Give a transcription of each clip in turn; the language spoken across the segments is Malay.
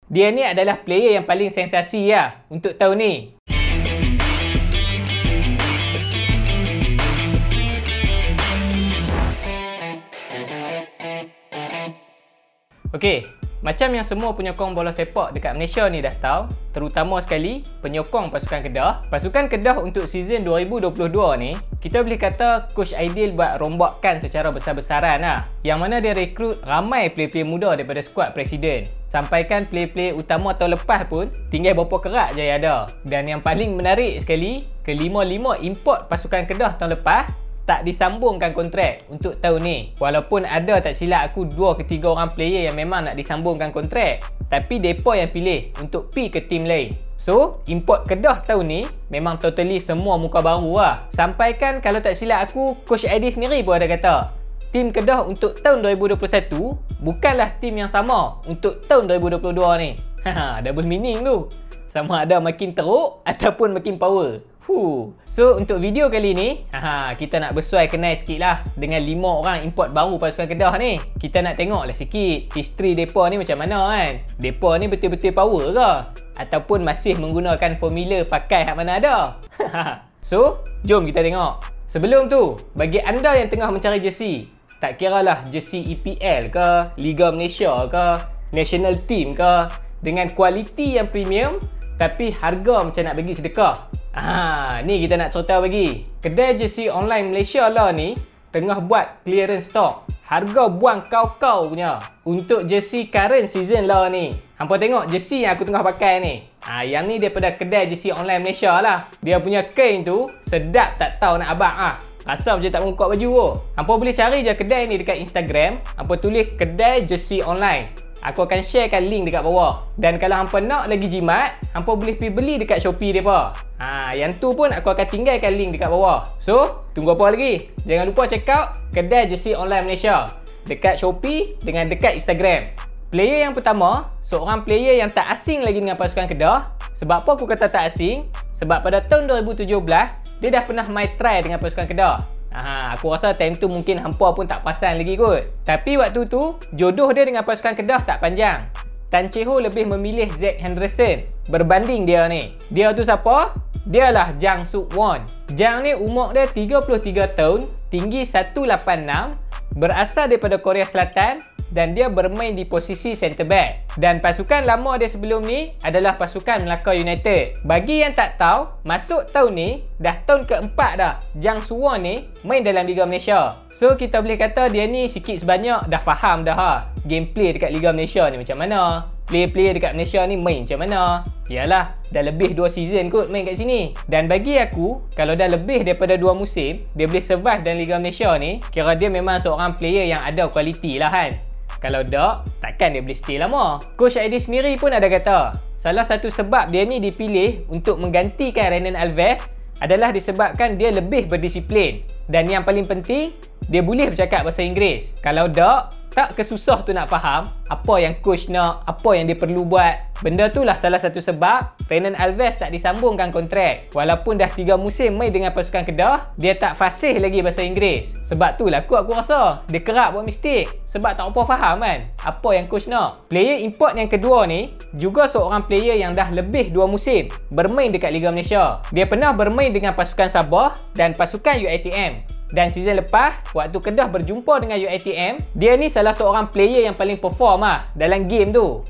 Dia ni adalah player yang paling sensasi lah untuk tahun ni. Okey, macam yang semua penyokong bola sepak dekat Malaysia ni dah tahu, terutama sekali penyokong pasukan Kedah. Pasukan Kedah untuk season 2022 ni, kita boleh kata Coach Aidil buat rombakan secara besar-besaran lah. Yang mana dia rekrut ramai player-player muda daripada skuad presiden. Sampaikan player-player utama tahun lepas pun tinggal berapa kerat je yang ada. Dan yang paling menarik sekali, kelima-lima import pasukan Kedah tahun lepas tak disambungkan kontrak untuk tahun ni. Walaupun ada tak silap aku 2 ke 3 orang player yang memang nak disambungkan kontrak, tapi depa yang pilih untuk pi ke tim lain. So, import Kedah tahun ni memang totally semua muka baru lah. Sampaikan kalau tak silap aku, Coach Aidil sendiri pun ada kata, tim Kedah untuk tahun 2021 bukanlah tim yang sama untuk tahun 2022 ni. Haha, double meaning tu. Sama ada makin teruk ataupun makin power. So untuk video kali ni, kita nak bersuai kenal sikit lah dengan 5 orang import baru pasukan Kedah ni. Kita nak tengok lah sikit history depa ni macam mana kan. Depa ni betul-betul power ke? Ataupun masih menggunakan formula pakai hak mana ada? So, jom kita tengok. Sebelum tu, bagi anda yang tengah mencari jersey, tak kira lah jersey EPL ke, Liga Malaysia ke, National Team ke, dengan kualiti yang premium tapi harga macam nak bagi sedekah. Ni kita nak cerita bagi. Kedai jersey online Malaysia lah ni tengah buat clearance stock. Harga buang kau-kau punya untuk jersey current season lah ni. Hampa tengok jersey yang aku tengah pakai ni. Yang ni daripada kedai jersey online Malaysia lah. Dia punya kain tu sedap tak tahu nak abang ah. Rasa macam tak mengkot baju tu. Hampa boleh cari je kedai ni dekat Instagram. Hampa tulis kedai jersey online. Aku akan sharekan link dekat bawah. Dan kalau hampa nak lagi jimat, hampa boleh pergi beli dekat Shopee depa. Yang tu pun aku akan tinggalkan link dekat bawah. So, tunggu apa lagi? Jangan lupa check out kedai jersey online Malaysia dekat Shopee dengan dekat Instagram. Player yang pertama, seorang player yang tak asing lagi dengan pasukan Kedah. Sebab apa aku kata tak asing? Sebab pada tahun 2017, dia dah pernah main try dengan pasukan Kedah. Aku rasa time tu mungkin hampa pun tak perasan lagi kot. Tapi waktu tu, jodoh dia dengan pasukan Kedah tak panjang. Tan Chee Ho lebih memilih Zack Henderson berbanding dia ni. Dia tu siapa? Dialah Jang Suk Won. Jang ni umur dia 33 tahun, tinggi 186, berasal daripada Korea Selatan dan dia bermain di posisi centre back. Dan pasukan lama dia sebelum ni adalah pasukan Melaka United. Bagi yang tak tahu, masuk tahun ni dah tahun keempat dah Jang Suk Won ni main dalam Liga Malaysia. So kita boleh kata dia ni sikit sebanyak dah faham dah gameplay dekat Liga Malaysia ni macam mana, player-player dekat Malaysia ni main macam mana. Yalah, dah lebih 2 season kot main kat sini. Dan bagi aku, kalau dah lebih daripada 2 musim dia boleh survive dalam Liga Malaysia ni, kira dia memang seorang player yang ada kualiti lah kan. Kalau tak, takkan dia boleh stay lama. Coach Aidil sendiri pun ada kata, salah satu sebab dia ni dipilih untuk menggantikan Renan Alves adalah disebabkan dia lebih berdisiplin. Dan yang paling penting, dia boleh bercakap bahasa Inggeris. Kalau tak kesusah tu nak faham apa yang coach nak, apa yang dia perlu buat. Benda tu lah salah satu sebab Renan Alves tak disambungkan kontrak. Walaupun dah 3 musim main dengan pasukan Kedah, dia tak fasih lagi bahasa Inggeris. Sebab tu lah aku rasa dia kerap buat mistake. Sebab tak apa faham kan apa yang coach nak. Player import yang kedua ni juga seorang player yang dah lebih 2 musim bermain dekat Liga Malaysia. Dia pernah bermain dengan pasukan Sabah dan pasukan UiTM. Dan season lepas, waktu Kedah berjumpa dengan UiTM, dia ni salah seorang player yang paling perform dalam game tu.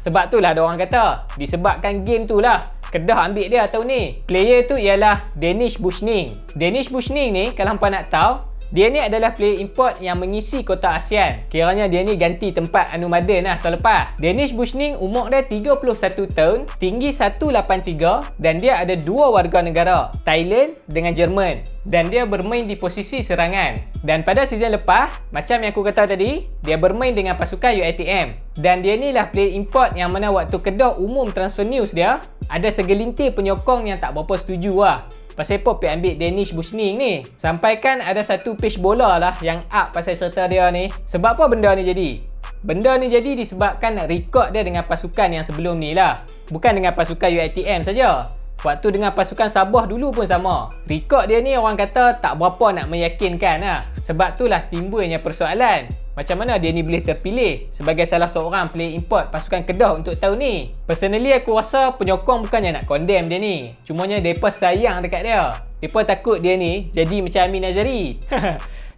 Sebab tu lah ada orang kata, disebabkan game tu lah Kedah ambil dia tahun ni. Player tu ialah Danish Bushning. Danish Bushning ni, kalau hampa nak tahu, dia ni adalah player import yang mengisi kota ASEAN. Kiranya dia ni ganti tempat Anu Maden lah tahun lepas. Danish Bushning umur dia 31 tahun, tinggi 183 dan dia ada 2 warga negara, Thailand dengan Jerman. Dan dia bermain di posisi serangan. Dan pada season lepas, macam yang aku kata tadi, dia bermain dengan pasukan UiTM. Dan dia ni lah player import yang mana waktu Kedah umum transfer news dia, ada segelintir penyokong yang tak berapa setuju lah. Pasal apa pergi ambil Danish Bushning ni? Sampaikan ada satu page bola lah yang up pasal cerita dia ni. Sebab apa benda ni jadi? Benda ni jadi disebabkan rekod dia dengan pasukan yang sebelum ni lah. Bukan dengan pasukan UiTM saja. Waktu dengan pasukan Sabah dulu pun sama. Rekod dia ni orang kata tak berapa nak meyakinkan lah. Sebab itulah timbulnya persoalan. Macam mana dia ni boleh terpilih sebagai salah seorang player import pasukan Kedah untuk tahun ni? Personally aku rasa penyokong bukannya nak condemn dia ni. Cumanya mereka sayang dekat dia. Mereka takut dia ni jadi macam Amin Azhari.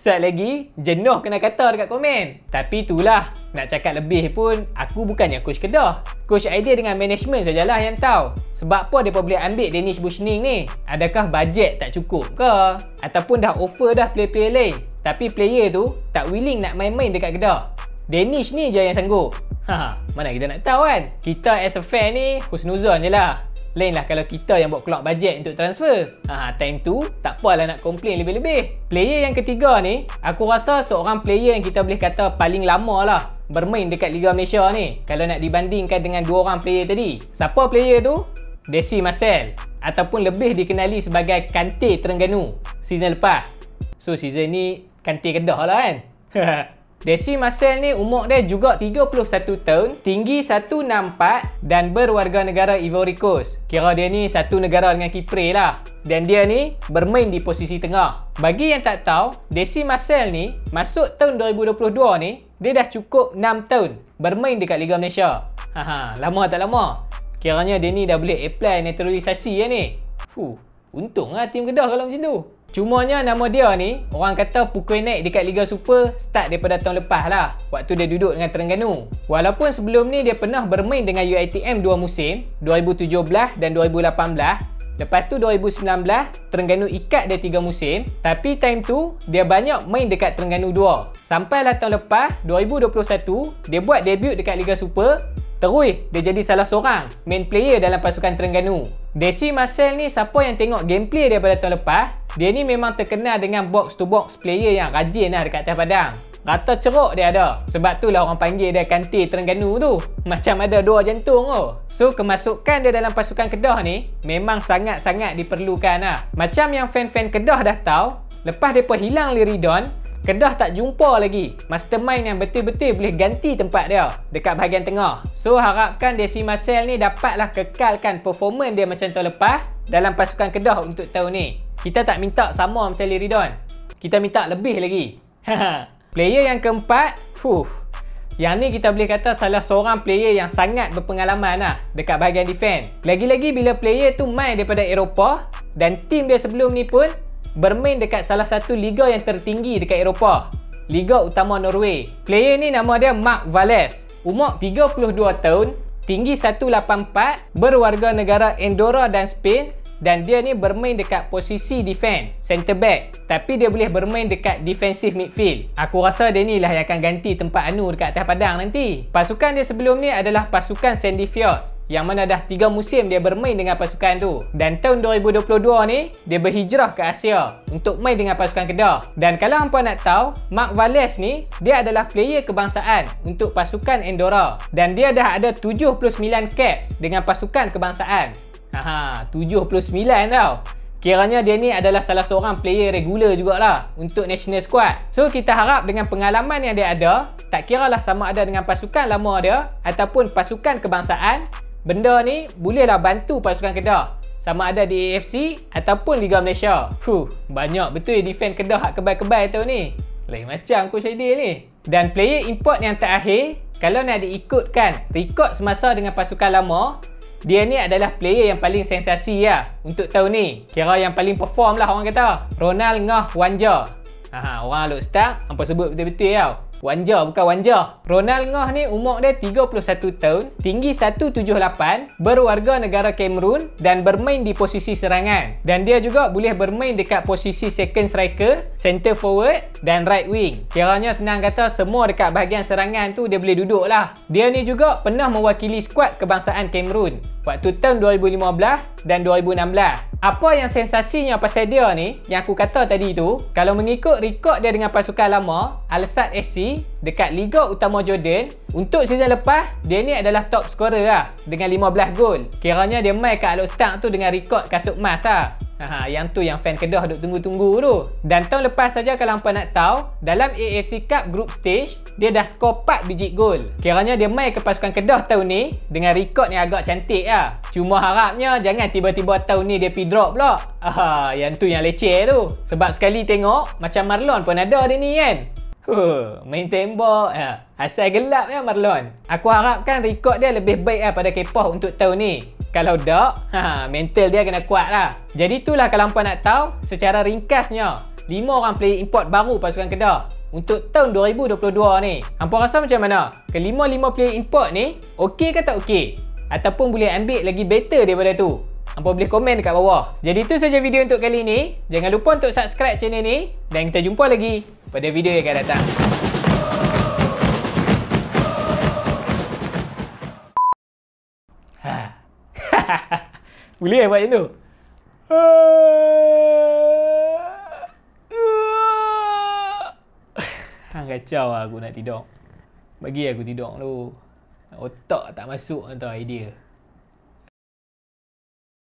Sekejap lagi, jenuh kena kata dekat komen. Tapi itulah, nak cakap lebih pun, aku bukannya coach Kedah. Coach Aidil dengan management sajalah yang tahu. Sebab apa mereka boleh ambil Danish Bushning ni? Adakah bajet tak cukup ke? Ataupun dah offer dah player-player lain? Tapi player tu tak willing nak main-main dekat Kedah. Danish ni je yang sanggup. Mana kita nak tahu kan? Kita as a fan ni, husnuzon je lah. Lain lah kalau kita yang buat keluar bajet untuk transfer. Time tu, tak apalah nak komplain lebih-lebih. Player yang ketiga ni, aku rasa seorang player yang kita boleh kata paling lama lah bermain dekat Liga Malaysia ni. Kalau nak dibandingkan dengan dua orang player tadi. Siapa player tu? Desi Marcel. Ataupun lebih dikenali sebagai Kante Terengganu season lepas. So season ni, Kante Kedah lah kan? Desi Marcel ni umur dia juga 31 tahun, tinggi 164 dan berwarga negara Ivory Coast. Kira dia ni satu negara dengan Kipre lah. Dan dia ni bermain di posisi tengah. Bagi yang tak tahu, Desi Marcel ni masuk tahun 2022 ni, dia dah cukup 6 tahun bermain dekat Liga Malaysia. Lama tak lama. Kiranya dia ni dah boleh apply naturalisasi ya ni. Untung lah tim Kedah kalau macam tu. Cumanya nama dia ni, orang kata pukul naik dekat Liga Super start daripada tahun lepas lah. Waktu dia duduk dengan Terengganu. Walaupun sebelum ni dia pernah bermain dengan UiTM 2 musim, 2017 dan 2018. Lepas tu 2019, Terengganu ikat dia 3 musim. Tapi time tu, dia banyak main dekat Terengganu 2. Sampailah tahun lepas, 2021, dia buat debut dekat Liga Super. Terus, dia jadi salah seorang main player dalam pasukan Terengganu. Desi Marcel ni, siapa yang tengok gameplay daripada tahun lepas, dia ni memang terkenal dengan box to box player yang rajin lah dekat atas padang. Rata ceruk dia ada. Sebab tu lah orang panggil dia Kante Terengganu tu. Macam ada dua jantung tu. So kemasukan dia dalam pasukan Kedah ni memang sangat-sangat diperlukan lah. Macam yang fan-fan Kedah dah tahu, lepas mereka hilang Liridon, Kedah tak jumpa lagi mastermind yang betul-betul boleh ganti tempat dia dekat bahagian tengah. So harapkan Desi Marcel ni dapatlah kekalkan performance dia macam tahun lepas dalam pasukan Kedah untuk tahun ni. Kita tak minta sama macam Liridon. Kita minta lebih lagi. Player yang keempat, yang ni kita boleh kata salah seorang player yang sangat berpengalaman lah dekat bahagian defense. Lagi-lagi bila player tu main daripada Eropah dan tim dia sebelum ni pun bermain dekat salah satu liga yang tertinggi dekat Eropah, Liga Utama Norway. Player ni nama dia Mark Valles. Umur 32 tahun, tinggi 184, berwarga negara Andorra dan Spain. Dan dia ni bermain dekat posisi defense, center back. Tapi dia boleh bermain dekat defensive midfield. Aku rasa dia ni lah yang akan ganti tempat Anu dekat atas padang nanti. Pasukan dia sebelum ni adalah pasukan Sandefjord, yang mana dah 3 musim dia bermain dengan pasukan tu. Dan tahun 2022 ni, dia berhijrah ke Asia untuk main dengan pasukan Kedah. Dan kalau hampa nak tahu, Mark Valles ni, dia adalah player kebangsaan untuk pasukan Andorra. Dan dia dah ada 79 caps dengan pasukan kebangsaan. 79 tau. Kiranya dia ni adalah salah seorang player regular jugalah untuk national squad. So kita harap dengan pengalaman yang dia ada, tak kiralah sama ada dengan pasukan lama dia ataupun pasukan kebangsaan, benda ni bolehlah bantu pasukan Kedah sama ada di AFC ataupun Liga Malaysia. Banyak betul defend Kedah hak kebal-kebal tahun ni. Lain macam Coach Aidil ni. Dan player import yang terakhir, kalau nak diikutkan rekod semasa dengan pasukan lama, dia ni adalah player yang paling sensasi lah untuk tahun ni. Kira yang paling perform lah orang kata. Ronald Ngah Wanja. Orang Alok Start, hampa sebut betul-betul tau. Wanja bukan Wanja. Ronald Ngah ni umur dia 31 tahun, tinggi 178, berwarga negara Cameroon dan bermain di posisi serangan. Dan dia juga boleh bermain dekat posisi second striker, center forward dan right wing. Kiranya senang kata semua dekat bahagian serangan tu dia boleh duduk lah. Dia ni juga pernah mewakili skuad kebangsaan Cameroon waktu tahun 2015 dan 2016. Apa yang sensasinya pasal dia ni, yang aku kata tadi tu, kalau mengikut rekod dia dengan pasukan lama, Al Sadd SC dekat Liga Utama Jordan, untuk season lepas, dia ni adalah top scorer lah dengan 15 gol. Kiranya dia main kat Alok Start tu dengan rekod kasut emas lah. Yang tu yang fan Kedah duk tunggu-tunggu tu. Dan tahun lepas saja kalau hampa nak tahu, dalam AFC Cup Group Stage, dia dah skor 4 biji gol. Kiranya dia main ke pasukan Kedah tahun ni dengan rekod yang agak cantik lah. Cuma harapnya jangan tiba-tiba tahun ni dia pergi drop pula. Yang tu yang leceh tu. Sebab sekali tengok, macam Marlon pun ada dia ni kan. Main tembak asal gelap ya Marlon. Aku harapkan rekod dia lebih baik pada Kepoh untuk tahun ni. Kalau tak, mental dia kena kuat lah. Jadi itulah kalau hampa nak tahu secara ringkasnya 5 orang player import baru pasukan Kedah untuk tahun 2022 ni. Hampa rasa macam mana? Kelima-lima player import ni okey ke tak okey? Ataupun boleh ambil lagi better daripada tu? Hampa boleh komen dekat bawah. Jadi itu saja video untuk kali ni. Jangan lupa untuk subscribe channel ni dan kita jumpa lagi pada video yang akan datang. Boleh buat macam tu? Kacau lah aku nak tidur. Bagi aku tidur dulu. Otak tak masuk atau idea.